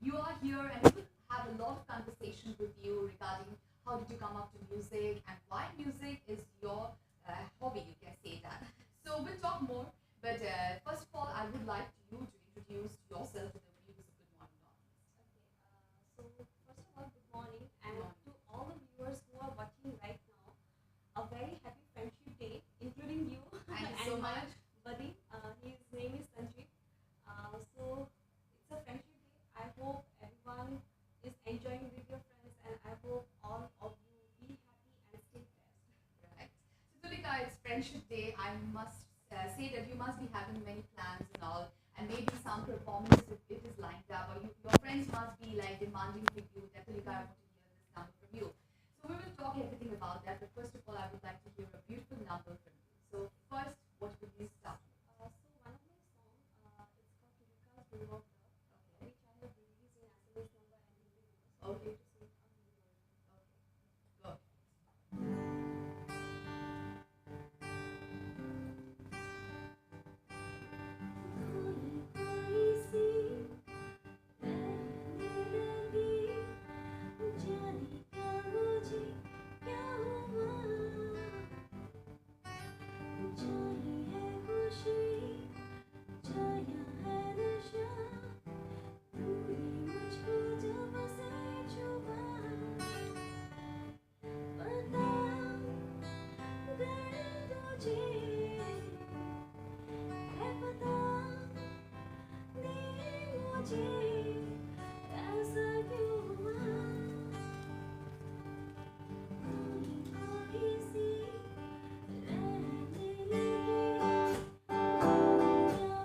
You are here and we will have a lot of conversation with you regarding how did you come up to music and why music is your hobby, you can say that. So we'll talk more, but first of all, I would like you to introduce yourself to the viewers of Good Morning So first of all, good morning, and Northeast. to all the viewers who are watching right now, a very happy Friendship Day, including you Thank you so and my much. buddy. His name is Sanjib. So it's a Friendship Day. I hope everyone is enjoying with your friends, and I hope all of you be happy and stay blessed. Right. So, Tulika, it's Friendship Day. I must say that you must be having many plans and all, and maybe some performance if it is lined up, or your friends must be like demanding for you that Tulika, I want to hear this number from you. So, we will talk everything about that. But first of all, I would like to hear a beautiful number from you. So, first, what would you start with? So one of my songs, it's called Tulika's Ring of Love, Okay. which I have released in ASSAMESE number and Hindi number. So I'm Okay. going to sing a Hindi version. Go. कोई कोई सी रहने लगी, जाने क्या मुझे क्या हुआ, छाई है खुशी, छाया है नशा, तूने मुझको जब से छुआ, बता अगर तुझे है पता, दे मुझे ऐसा क्यों हुआ, कोई कोई सी रहने लगी, क्या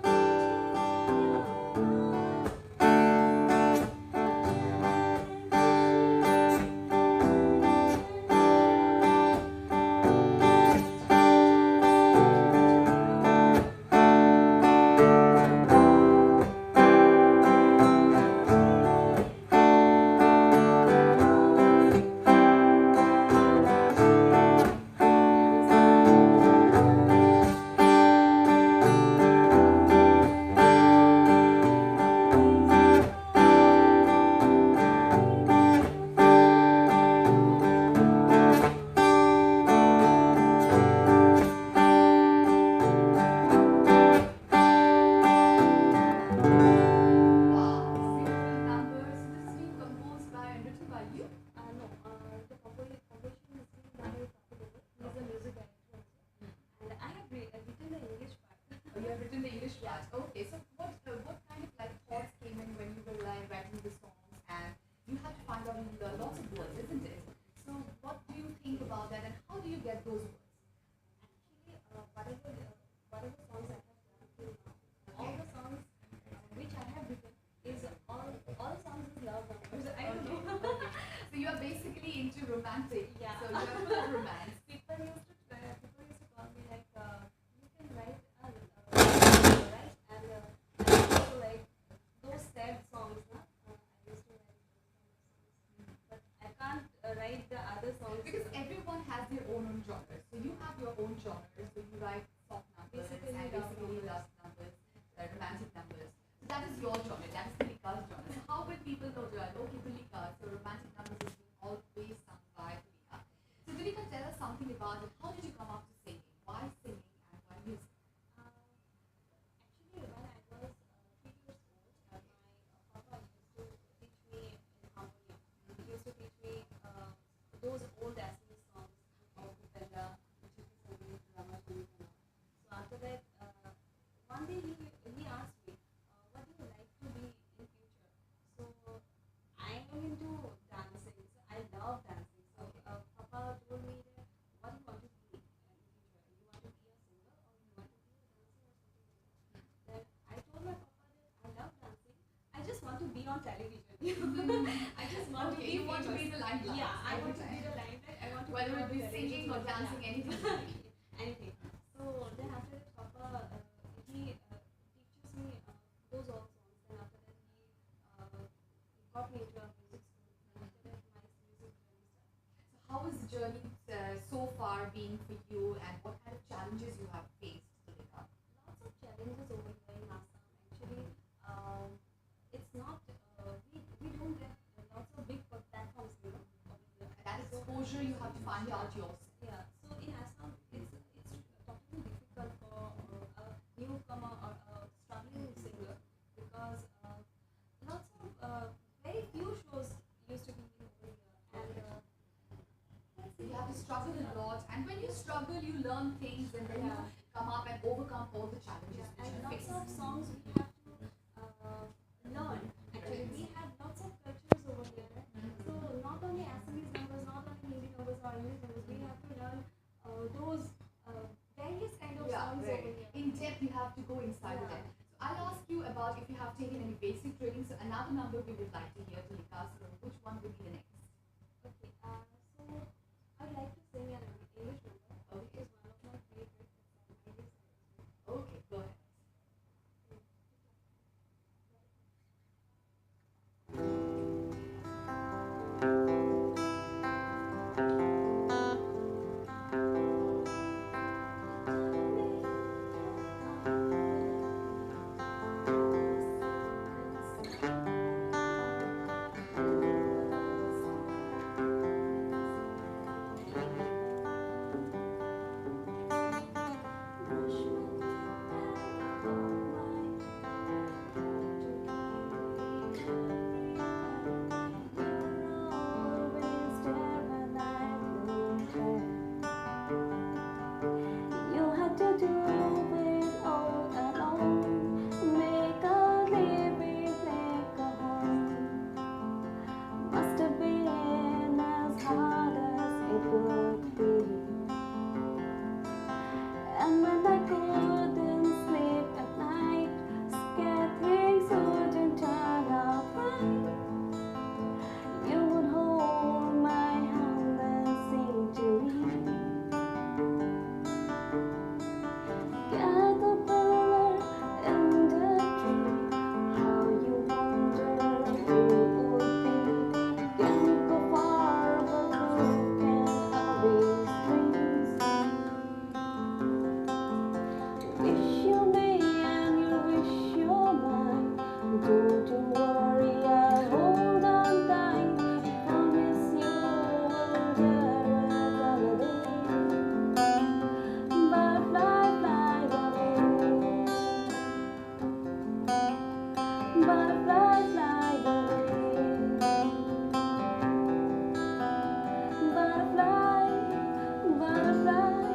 Wow, beautiful number. So, this has been composed by and written by you. No, the composition is been by Kapil. He is a music director also, and I have written the English part. Oh, you have written the English Yeah. part. Okay, so what kind of like thoughts came in when you were like writing the songs and you had to find out lots of words, isn't it? So what do you think about that and how do you get those words? Actually, whatever songs I have done till now, all Okay. the songs which I have written is all songs is love numbers. I don't Okay. know. Okay. So you are basically into romantic. Yeah. So you are full of romance. People used to call me like you can write right, and I also like those sad songs, na? I used to write those kind of songs, but I can't write the other songs Because everyone has their own genre. So you have your own genre. So you write soft numbers Basically and love basically numbers. love numbers, romantic numbers. So that is your genre. That is Tulika's genre. So how will people know that? Okay, Tulika. So romantic numbers is being always sung by Tulika. So Tulika, tell us something about it. How did you come up to singing? Why singing and why music? Actually, when I was 3 years old, my papa used to teach me in harmonium. He used to teach me those old Assamese songs of Upenda, Chitti Sangeet, Rama Sangeet, and all. So after that, one day he asked me, "What do you like to be in future?" So I am into dancing. So I love dancing. So Papa told me that, "What do you want to be in future? You want to be a singer or you want to be a dancer or something like that?" Then I told my papa that I love dancing. I just want to be on television. I just want to Okay, be you want to be famous. the limelight. Yeah, I every want to be time. the limelight. I want to Whether be it on be the singing television. or dancing, Yeah. anything. Anything. So then after that, Papa he teaches me those old songs. Then after that, he got me into a music school. Then after that, my music journey started. So how is the journey so far been for you and what kind of challenges you have faced, Tulika? Lots of challenges over here in Assam. Actually, it's not we exposure you have to find out yourself. Yeah. So in Assam, it's totally difficult for a newcomer or a struggling singer because lots of very few shows used to be in over here, and You have to struggle a lot, and when you struggle, you learn things, and then you yeah. come up and overcome all the challenges Yeah, which and you lots face. of songs we have to learn. Actually, we have lots of cultures over here. So not only Assamese numbers, not only Hindi numbers or English numbers, we have to learn those various kind of Yeah, songs over very. here. In depth, you have to go inside Yeah. them. So I'll ask you about if you have taken any basic training. So another number we would like to hear, Tulika. So which one would be the next? Okay, so I'd like to sing an English number, which is one of my favorites. It's on my list. Okay, go ahead. You had to do it all alone, make a living, make a home. Must have been as hard as it would be. And when I couldn't sleep at night, scared things wouldn't turn out right, you would hold my hand and sing to me. Caterpillar in the tree, how you wonder who it would be. Can't go far, but who can always dreams. Wish you may and you wish you're mine. Don't you worry, I'll hold on tight. Promise you will dare another day. Butterfly, fly away. Butterfly, fly away. Butterfly, butterfly,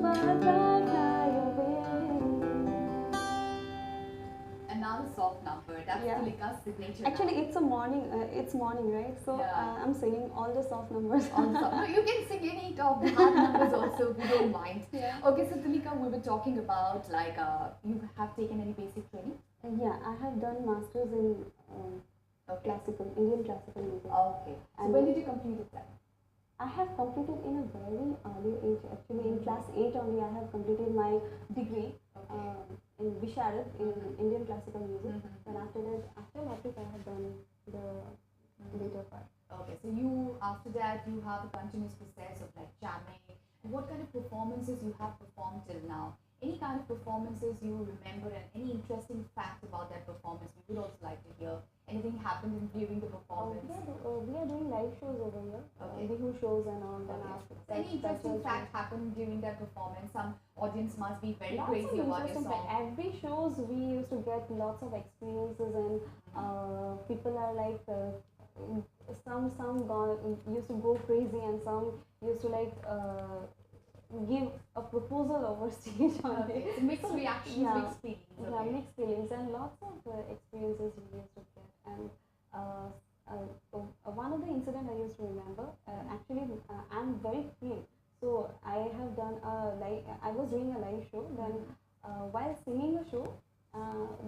butterfly, fly away. Another soft number. That's Yeah. Tulika's signature. Actually, number. it's morning, right? So Yeah. I'm singing all the soft numbers. No, you can sing any of the hard numbers also. We don't mind. Yeah. Okay, so Tulika, we were talking about like you have taken any basic training. Yeah, I have done masters in Okay. Indian classical music. Okay. So And when did you complete it then? I have completed in a very early age. Actually, in class 8 only, I have completed my degree Okay. in Visharad in Indian classical music. Mhm. And after that, after matric, I have done the later part. Okay, so you after that you have a continuous process of like jamming. And what kind of performances you have performed till now? Any kind of performances you remember and any interesting fact about that performance we would also like to hear. Anything happened during the performance? We are doing live shows over here, Okay. Bihu shows and all. Then Okay. after So any interesting fact happened during that performance? Some audience must be very crazy about your song. Every shows we used to get lots of experiences and people are like some used to go crazy and some used to like give a proposal over stage on Okay. it. So mixed reactions, Yeah. mixed feelings. Yeah, Okay. mixed feelings and lots of experiences we used to get. And one of the incident I used to remember, actually I'm very keen. So I have done I was doing a live show. Then while singing a show,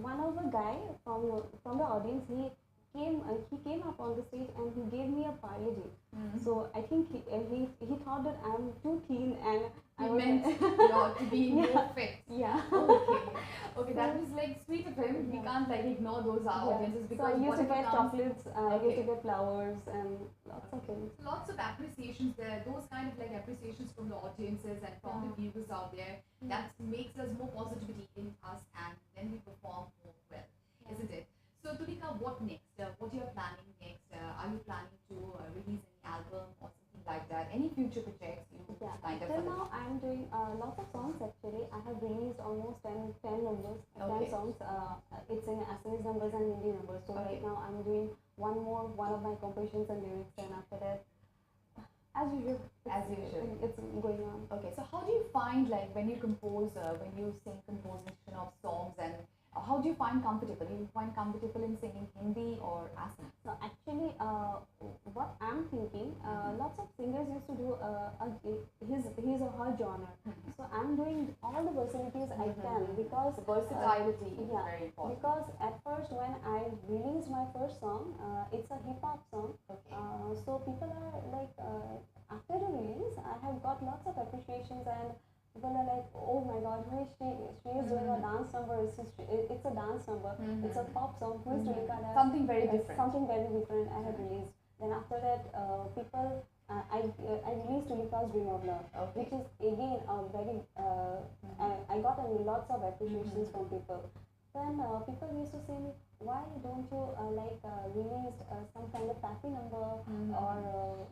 one of the guy from the audience he came up on the stage and he gave me a parley. So I think he thought that I'm too keen and I He was meant to be Yeah. more fit. yeah. Okay. Okay, that was like sweet of him. We Yeah. can't like ignore those audiences So because I used to whatever get comes, chocolates, I used Okay. to get flowers and lots of things. lots of appreciations there. Those kind of like appreciations from the audiences and from the viewers out there. That makes us more positivity in us, and then we perform more well, isn't it? So Tulika, what next? What you are planning next? Are you planning to release any album or something like that? I'm doing lots of songs actually. I have released almost 10 numbers, 10 Okay. songs. It's in Assamese numbers and Hindi numbers. So Okay. right now I'm doing one of my compositions and lyrics, and after that, as usual, As usual. it's going on. Okay, so how do you find, like, when you compose, when you sing composition of songs, and how do you find comfortable? Do you find comfortable in singing Hindi or Assamese? So actually, what I'm thinking, lots of singers used to do his or her genre. So I'm doing all the versatilities I can because So versatility is yeah, very important. because at first when I released my first song, it's a hip hop song. Okay. So people are like, after the release, I have got lots of appreciations and people are like, oh my god, who is she? She is doing a dance number. It's a dance number. It's a pop song. Who is Tulika? Something very different. Something very different I have released. Then after that, people, I released Tulika's Dream of Love, Okay. which is again a very, I got lots of appreciations from people. Then people used to say me, why don't you release some kind of happy number or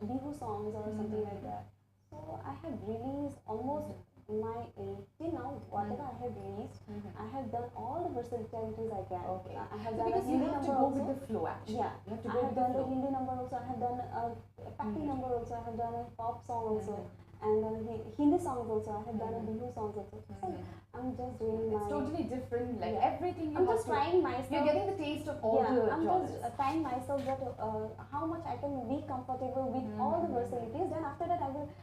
Bihu songs or something like that. So I have released almost my till now whatever I have released, I have done all the versatilities I can. Okay. I have So done a because you Hindi have to number go also. with the flow, actually. Yeah, You have to I go have with the done the flow. Hindi number also. I have done a happy number also. I have done a pop song also, and Hindi songs also. I have done a Bihu songs also. So I'm just doing It's my. totally different, like Yeah. everything you I'm have just to. trying myself. You're getting the taste of all the I'm genres. just trying myself that how much I can be comfortable with all the versatilities. Then after that,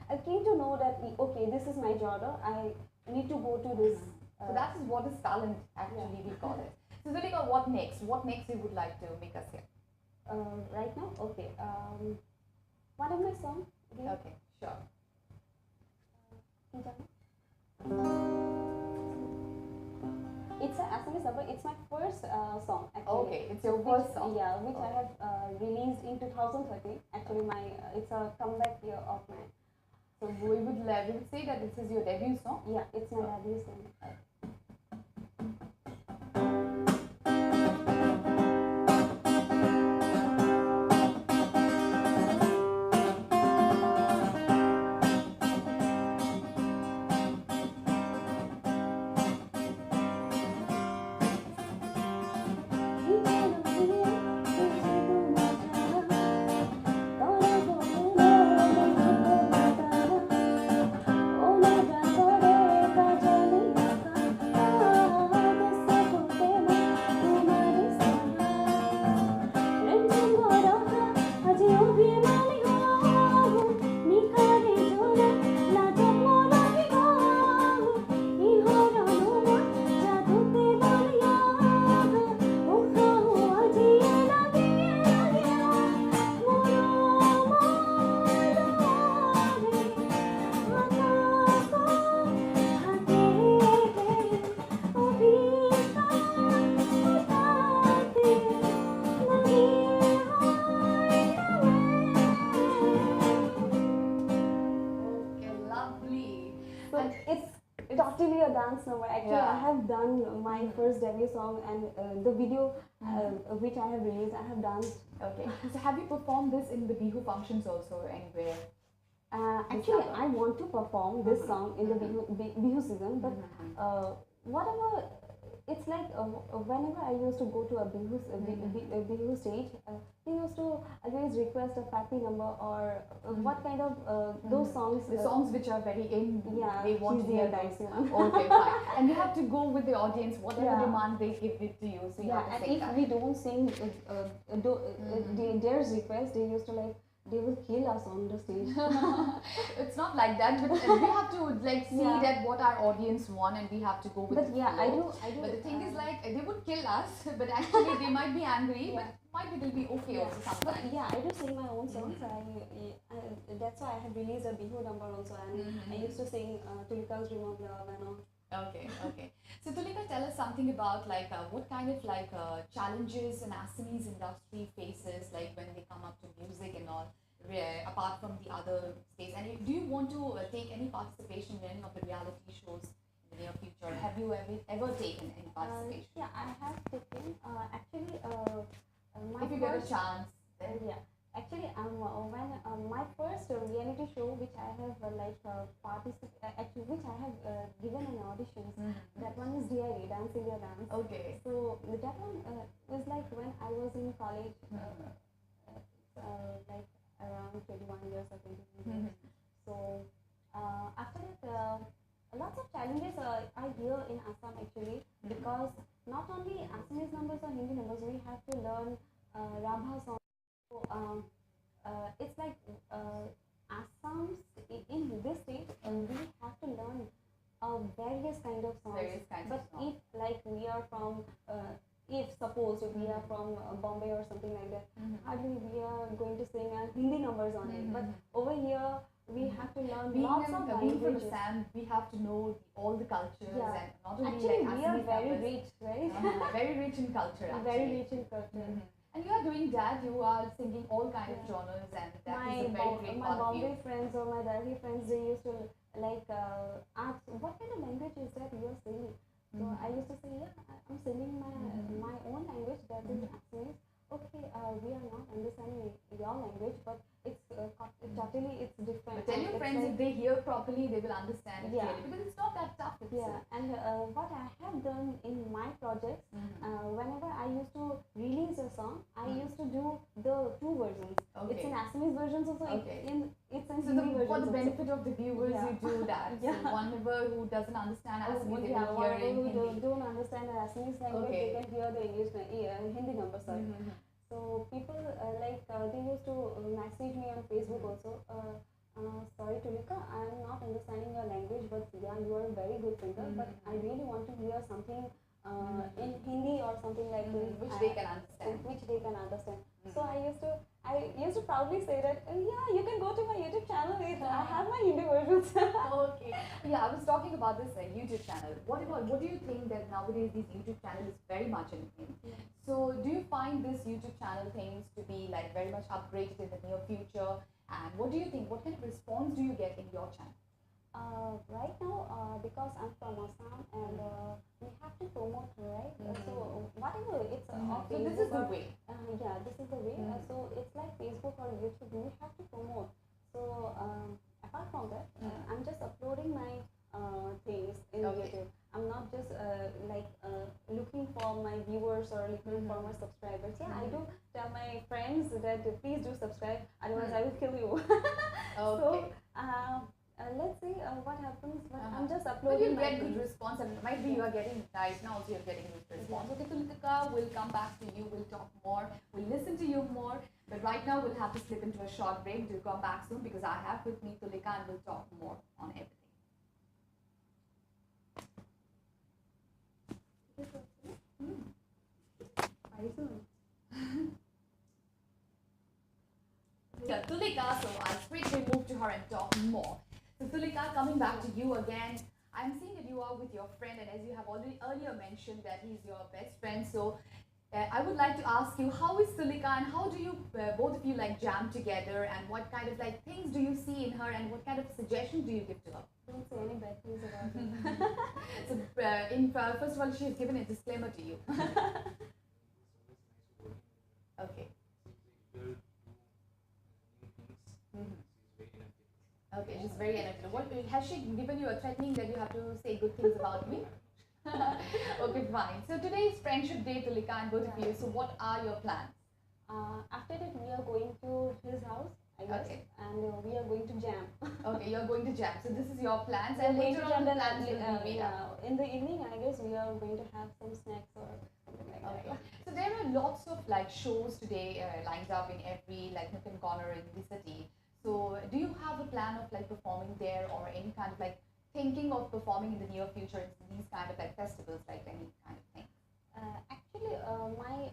I came to know that okay, this is my genre. I need to go to this. So that is what is talent, actually, we call it. So Tulika, what next? What next you would like to make us hear? Right now, okay. One of my songs. Okay, sure. It's a Assamese number. It's my first song actually. Okay, it's your first song. Yeah, which I Okay. have released in 2013. Actually, my it's a comeback year of mine. So we would say that this is your debut song. Yeah, it's my debut song. Okay, lovely. So And it's totally a dance number. Actually, Yeah. I have done my first debut song and the video which I have released, I have danced. Okay, so have you performed this in the Bihu functions also anywhere? Actually, number. I want to perform this song in the Bihu season, but whatever, it's like whenever I used to go to a Bihu stage, they used to always request a happy number or what kind of those songs. The songs which are very in, Yeah, they want to cheesy hear and those. dicey one. Okay, fine. And you have to go with the audience, whatever Yeah. demand they give it to you. So you Yeah, have to and say if that. we don't sing their request, they used to like, they will kill us on the stage. It's not like that, but we have to like see Yeah. that what our audience want, and we have to go with But the yeah, flow. I do. But the thing is, like, they would kill us, but actually they might be angry, Yeah. but might be they'll be okay Yeah. also But sometimes. yeah, I do sing my own songs. That's why I have released a Bihu number also, and I used to sing Tulika's Dream of Love and all. Okay, okay. So Tulika, tell us something about like what kind of like challenges an Assamese industry faces, like when they come up to music and all, apart from the other states. And do you want to take any participation in any of the reality shows in the near future? Have you ever taken any participation? Yeah, I have taken. Actually, my If you get a first, chance, then yeah. Actually, when my first reality show, which I have actually which I have given an auditions, that one is DID, Dance India Dance. Okay. So that one was like when I was in college, like around 21 years or 22 years. So after that, lots of challenges are here in Assam actually, because not only Assamese numbers or Hindi numbers, we have to learn Rabha songs. So it's like Assam's in this state, we have to learn various kind of songs. Various kinds But of songs. if like we are from if suppose we are from Bombay or something like that, hardly we are going to sing Hindi numbers on it. But over here we have to learn lots of Being from languages. Assam, we have to know all the cultures Yeah. and not only Actually, like we are Assamese very numbers. rich, right? Very rich in culture actually. Very rich in culture. And you are doing that, you are singing all kind of genres, and that is a very great My part of you. Bombay friends or my Delhi friends, they used to like ask, what kind of language is that you are singing? So I used to say, yeah, I'm singing my own language, that is Assamese. Okay, we are not understanding your language, but it's totally it's different. But tell your It's friends, like, if they hear properly, they will understand it Yeah. clearly, because it's not that tough. It's yeah, and what I have done in my projects, whenever I used to release a song, I used to do the two versions. It's Okay. in Assamese versions also. Okay. It's in So Hindi versions for the also. benefit of the viewers, Yeah. you do that. Yeah. So whenever who doesn't understand Assamese, they Yeah, will hear whatever in who Hindi. don't understand the Assamese language, Okay. they can hear the Hindi number. Sorry. So people they used to message me on Facebook also. Sorry, Tulika, I am not understanding your language, but yeah, you are a very good singer. But I really want to hear something in Hindi or something like this, Which they can understand. Which they can understand. So I used to proudly say that yeah, you can go to my YouTube channel. I have my Hindi versions. Okay. Yeah, I was talking about this YouTube channel. What do you think that nowadays this YouTube channel is very much in? So do you find this YouTube channel things to be like very much upgraded in the near future? And what do you think? What kind of response do you get in your channel? Right now, because I'm from Assam and we have to promote, right? So whatever it's So this is the way. Yeah, this is the way. So it's like Facebook or YouTube. We have to promote. So apart from that, I'm just uploading my things in YouTube. I'm not just looking for my viewers or looking for my subscribers. Yeah, I do tell my friends that please do subscribe. Otherwise, I will kill you. Okay. So let's see what happens. But I'm just But uploading. you'll my get good things. response, and might be you are getting right now, so you're getting good response. Okay, Tulika, we'll come back to you. We'll talk more. We'll listen to you more. But right now, we'll have to slip into a short break. We'll come back soon because I have with me Tulika, and we'll talk more on everything. Very soon. Yeah, Tulika, so I'll quickly move to her and talk more. So Tulika, coming back to you again, I'm seeing that you are with your friend, and as you have already earlier mentioned that he's your best friend. So I would like to ask you, how is Tulika, and how do you both of you like jam together, and what kind of like things do you see in her, and what kind of suggestions do you give to her? Don't say any bad things about it. So first of all, she has given a disclaimer to you. Okay. Okay, she's very energetic. What has she given you a threatening that you have to say good things about me? Okay, fine. So today is Friendship Day, Tulika, and both of you. So what are your plans? After that, we are going to his house, I guess, Okay. and we are going to jam. Okay, you're going to jam. So this is your plans, We are and going later to on jam. the Then plans will be made up. in the evening, I guess we are going to have some snacks or something like Okay. that. So there are lots of like shows today lined up in every like nook and corner in the city. So do you have a plan of like performing there, or any kind of like thinking of performing in the near future in these kind of like festivals, like any kind of thing? Actually, my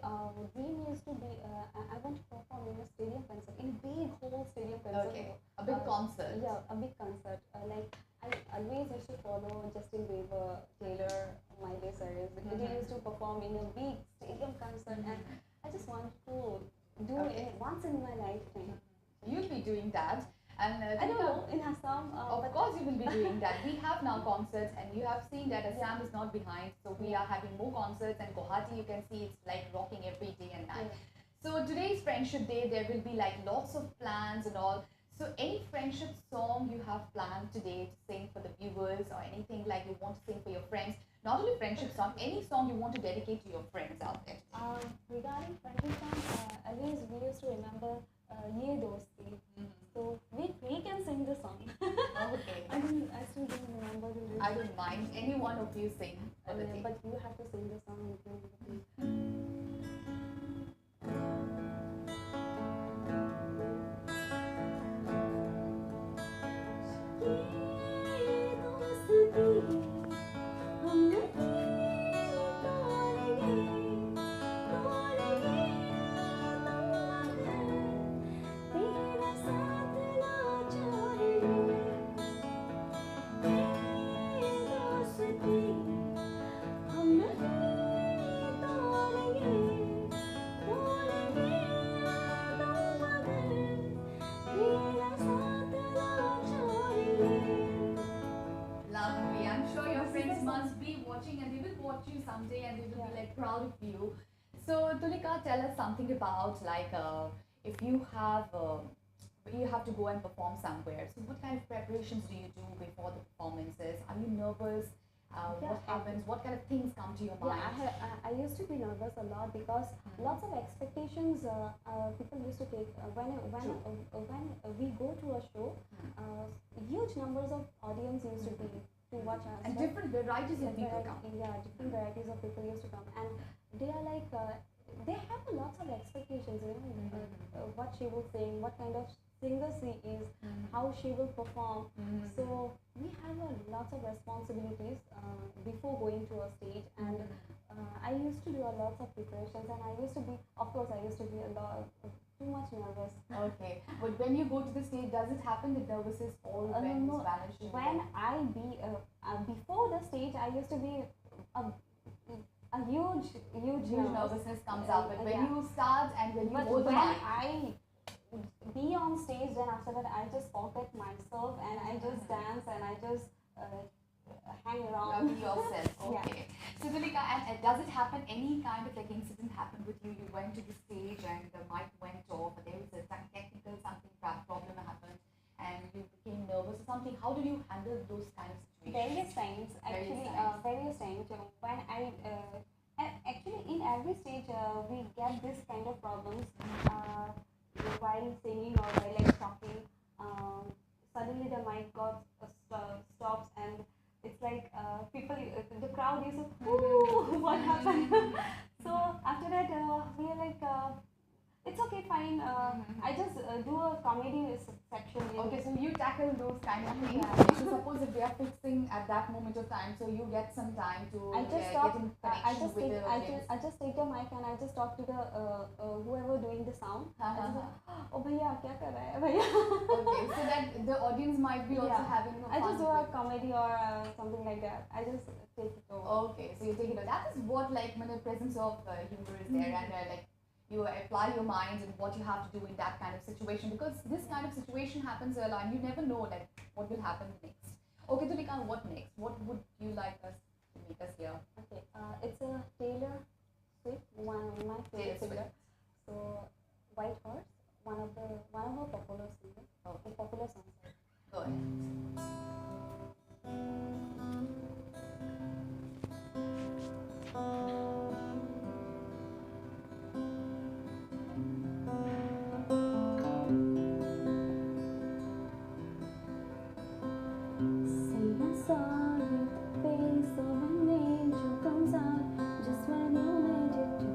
dream used to be I want to perform in a stadium concert, in a big whole stadium concert. Okay, a big concert. Yeah, a big concert. Like I always used to follow Justin Bieber, Taylor, Miley Cyrus. They used to perform in a big stadium concert, and I just want to do it once in my lifetime. You'll be doing that, and I don't know in Assam. of course, you will be doing that. We have now concerts, and you have seen that Assam is not behind. So we are having more concerts, and Guwahati, you can see it's like rocking every day and night. So today's Friendship Day, there will be like lots of plans and all. So any friendship song you have planned today to sing for the viewers or anything like you want to sing for your friends? Not only friendship song, any song you want to dedicate to your friends out there today. Regarding friendship song, always we used to remember Ye Dosti. So we can sing the song. Okay. I still don't remember the lyrics. I don't mind. Any one of you sing for the day. But you have to sing the song with me. ये दोस्ती हमने तोड़ेंगे तोड़ेंगे तो मगर तेरा साथ ना छोड़ेंगे ये दोस्ती हमने तोड़ेंगे तोड़ेंगे तो मगर तेरा साथ ना छोड़ेंगे. Lovely. I'm sure your friends must be watching and they will watch you someday and they will be like proud of you. So Tulika, tell us something about like if you have to go and perform somewhere. So what kind of preparations do you do before the performances? Are you nervous? What happens? What kind of things come to your mind? I used to be nervous a lot because lots of expectations people used to take when we go to a show. Huge numbers of audience used to be to watch us. And right? different varieties of people come. Yeah, different varieties of people used to come, and they are like they have lots of expectations. You know, what she will sing, what kind of singer she is, how she will perform. So we have lots of responsibilities before going to a stage, and I used to do a lots of preparations, and I used to be, of course, I used to be a lot too much nervous. Okay, but when you go to the stage, does it happen that nervousness all No, vanish? when I be before the stage, I used to be a huge nervousness comes up, but when yeah. you start and when you But hold the when mic, I be on stage, then after that I just forget myself and I just dance and I just hang around. loving yourself. Yeah. Okay. So Tulika, and does it happen? Any kind of like incident happened with you? You went to the stage and the mic went off, or there was a technical something problem happened, and you became nervous or something. How did you handle those kind of situations? Various times, actually, various times. When I actually in every stage we get this kind of problems while singing or while like talking. Suddenly the mic got stops and it's like people, the crowd is ooh, what happened? So after that we are like it's okay, fine. I just do a comedy section. Okay, so you tackle those kind of things. Yeah. So suppose if they are fixing at that moment of time, so you get some time to I just get talk. in I connection just with take. the I audience. just take the mic and I just talk to the whoever doing the sound. I just like, oh भैया क्या कर रहा है भैया? Okay, so that the audience might be also Yeah. having a I fun just do with a it. comedy or something like that. I just take it over. Okay, so you take it. That is what like when the presence of humor is there, and like you apply your minds and what you have to do in that kind of situation, because this kind of situation happens a lot and you never know like what will happen next. Okay, Tulika, what next? What would you like us to make us hear? Okay. It's a Taylor Swift, one of my favorite Taylor singer. So White Horse, one of her popular singers. Okay, Popular songs. go ahead. Say I saw you, face of an angel comes out just when you made it to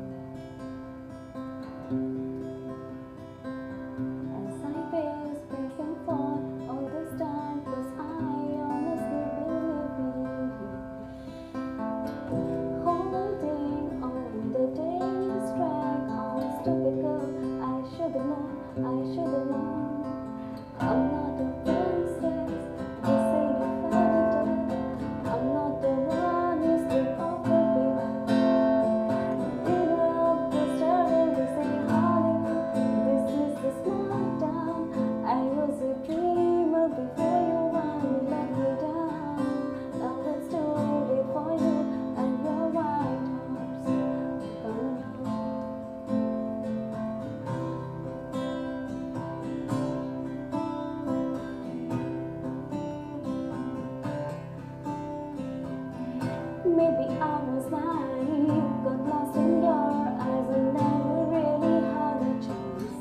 Maybe I was naive, got lost in your eyes and never really had a chance.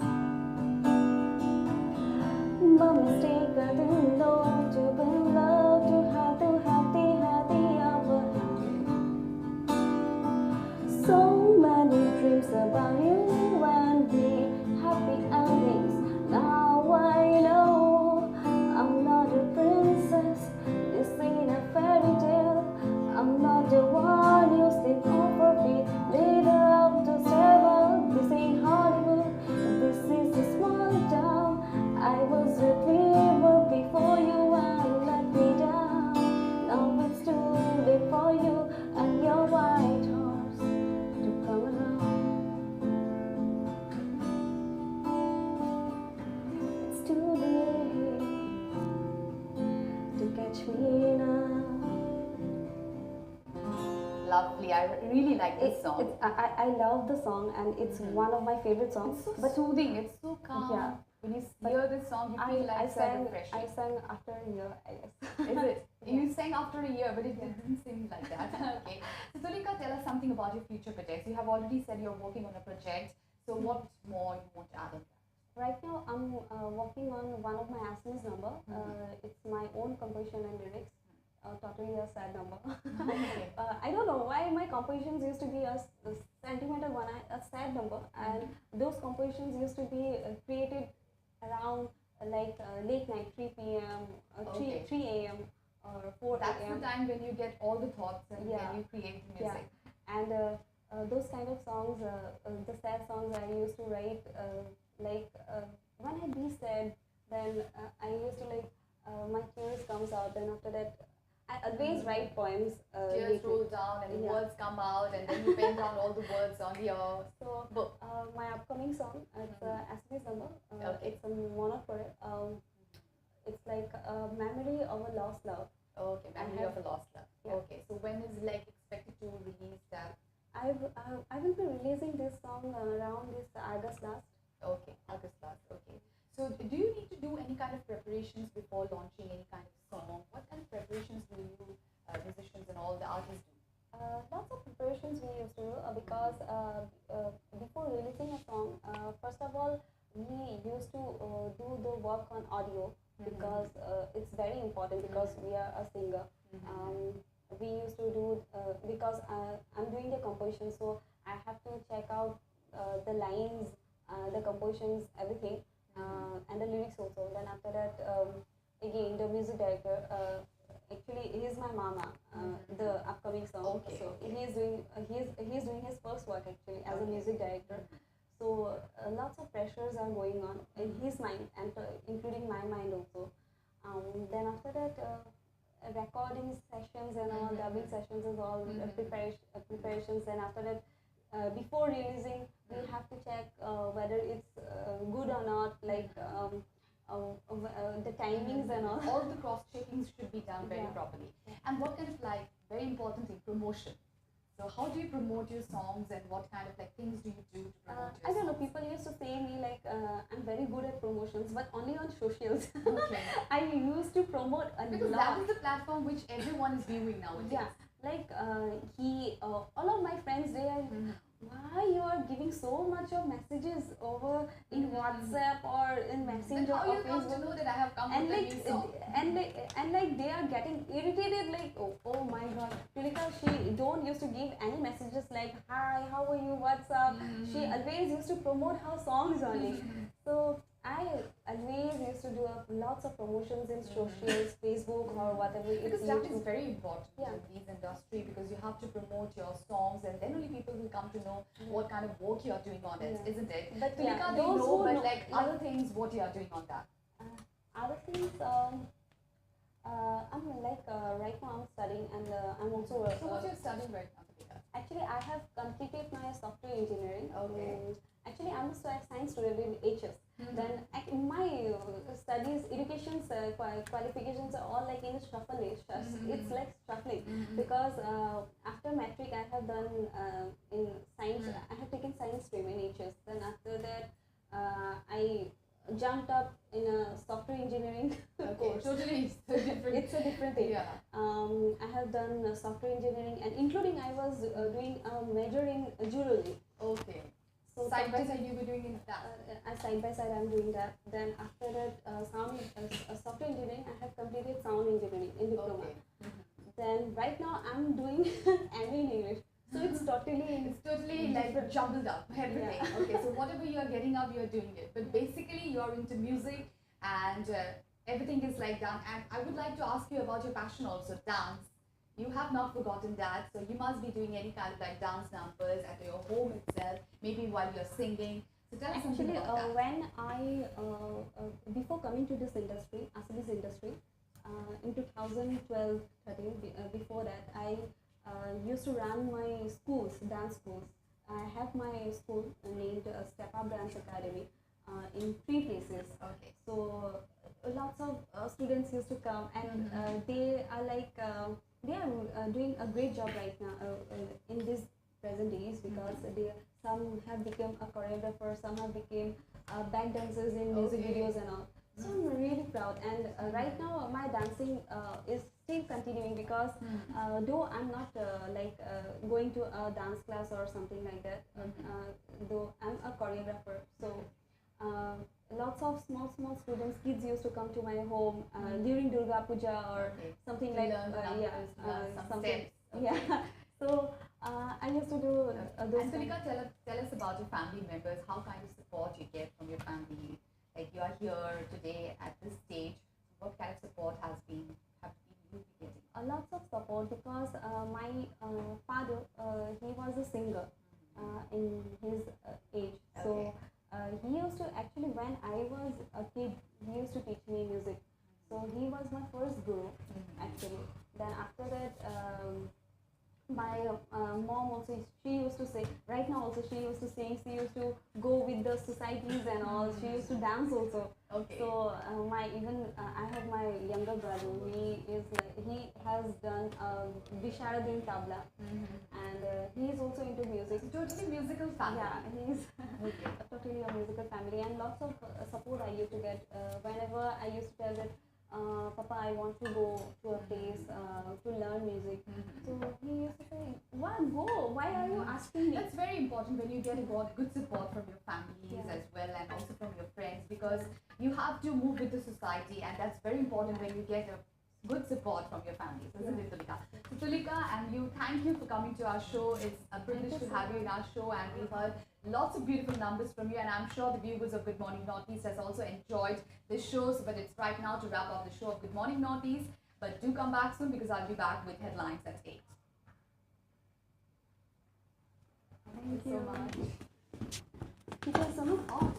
But mistake I didn't know to be loved, to have the upper hand. So many dreams about you and the happy endings. Now I know I'm not a princess. This ain't a fairy tale. I'm not the one you sleep on for free. Later up to stairwell. This ain't Hollywood. This is a small town. I was a dreamer before you and let me down. Now it's too late for you and your white horse to come around. It's too late to catch me now. Lovely. I really like this song. I love the song and it's one of my favorite songs. It's so soothing. It's so calm. Yeah. When you hear this song, you feel like so refreshing. I sang after a year, I guess. Is it? You sang after a year, but it didn't seem like that. Okay. So Tulika, tell us something about your future projects. You have already said you're working on a project. So what more you want to add on that? Right now, I'm working on one of my ASSAMESE number. It's my own composition and lyrics. Totally a sad number. I don't know why my compositions used to be a sentimental one, a sad number, and those compositions used to be created around late night, 3 p.m., 3 a.m. or 4 That's a.m. the time when you get all the thoughts and Yeah. when you create the music. Yeah. And those kind of songs, the sad songs I used to write, when I be sad, then I used to my tears comes out, and after that I always write poems. Tears roll down and the words come out, and then you pen down all the words on your book. My upcoming song, it's ASSAMESE number. Okay. It's a mono for it. It's like a memory of a lost love. Okay, Memory of a Lost Love. Yeah. Okay, so when is expected to release that? I will be releasing this song around this August last. Okay, August last. Okay. So do you need to do any kind of preparations before launching any kind of song? What kind of preparations do you musicians and all the artists do? Lots of preparations we used to do because before releasing a song, first of all, we used to do the work on audio because it's very important because we are a singer. We used to do because I'm doing the composition, so I have to check out the lines, the compositions, everything, and the lyrics also. Then after that, again the music director. Actually, he's my mama. The upcoming song. Okay, So okay. he's doing his first work actually as a music director. So lots of pressures are going on in his mind and including my mind also. Then after that, recording sessions and all, dubbing sessions is all preparations. And after that, before releasing, we have to check whether it's good or not, the timings and all. All the cross checkings should be done very properly. And what kind of very important thing, promotion. So how do you promote your songs and what kind of things do you do to promote your I don't know, songs? people used to say me I'm very good at promotions, but only on socials. Okay. I used to promote a Because lot. that is the platform which everyone is viewing nowadays. Yeah, all of my friends, they are, why you are giving so much of messages over in WhatsApp or in Then Messenger how or you come to Facebook? know that I have come And with a new song? they are getting irritated, oh my god, Tulika, she don't used to give any messages like hi, how are you, what's up. She always used to promote her songs only. So I always used to do lots of promotions in socials, Facebook or whatever. Because It's that YouTube. is very important Yeah. in this industry, because you have to promote your songs and then only people will come to know what kind of work you are doing on it, Yeah. isn't it? But Tulika, yeah, they those know, who but know- other things, what you are doing on that. Other things, I'm right now I'm studying and I'm also So what you're studying right now, Tulika? actually I have completed my software engineering. Okay. Actually, I'm a science student in HS. Then my studies, education qualifications are all in shuffle. It's like shuffling because after matric I have done in science. I have taken science stream in HS. Then after that, I jumped up in a software engineering Okay, course. totally different. It's a different thing. Yeah. I have done software engineering, and including I was doing a major in jewelry. Okay. So Side by side, you were doing that. side by side, I'm doing that. Then after that, software engineering, I have completed sound engineering in diploma. Okay. Then right now, I'm doing MA in English. So it's totally Like jumbled up everything. Yeah. Okay, so whatever you are getting up, you are doing it. But basically, you're into music and everything is like done. And I would like to ask you about your passion also, dance. You have not forgotten that, so you must be doing any kind of like dance numbers at your home itself, maybe while you're singing. So tell us something actually about that. when I before coming to this industry, ASSAMESE industry, in 2012, 13, before that, I used to run my schools, dance schools. I have my school named Step Up Dance Academy in 3 places. Okay. So lots of students used to come, and they are like they are doing a great job right now in these present days, because they some have become a choreographer, some have become back dancers in music Okay. videos and all. So I'm really proud, and right now my dancing is still continuing, because though I'm not going to a dance class or something like that, though I'm a choreographer. So lots of small students, kids used to come to my home during Durga Puja or Okay. something To like learn the numbers, learn some something. steps. Yeah. So I used to do those. And Tulika, tell us about your family members. How kind of support you get from your family? Like you are here today at this stage. What kind of support have you been getting? Lots of support, because my father, he was a singer in his age. So he used to actually, when I was a kid, he used to teach me music. So he was my first guru actually. Then after that, my mom also, she used to say, right now also she used to sing, she used to go with the societies and all, she used to dance also. Okay. So I have my younger brother, he has done Visharad in tabla, and he is also into music. Totally musical family. Yeah, he is Okay. totally a musical family, and lots of support I used to get whenever I used to tell that Papa, I want to go to a place to learn music. So he used to say, why go? Why are you asking me? That's very important when you get good support from your families as well, and also from your friends, because you have to move with the society, and that's very important when you get a good support from your families, isn't it, Tulika? So Tulika, and you, thank you for coming to our show. It's a privilege to have you in our show, and we heard lots of beautiful numbers from you, and I'm sure the viewers of Good Morning Northeast has also enjoyed the shows. But it's right now to wrap up the show of Good Morning Northeast. But do come back soon, because I'll be back with headlines at 8. Thank so you much. It was so much.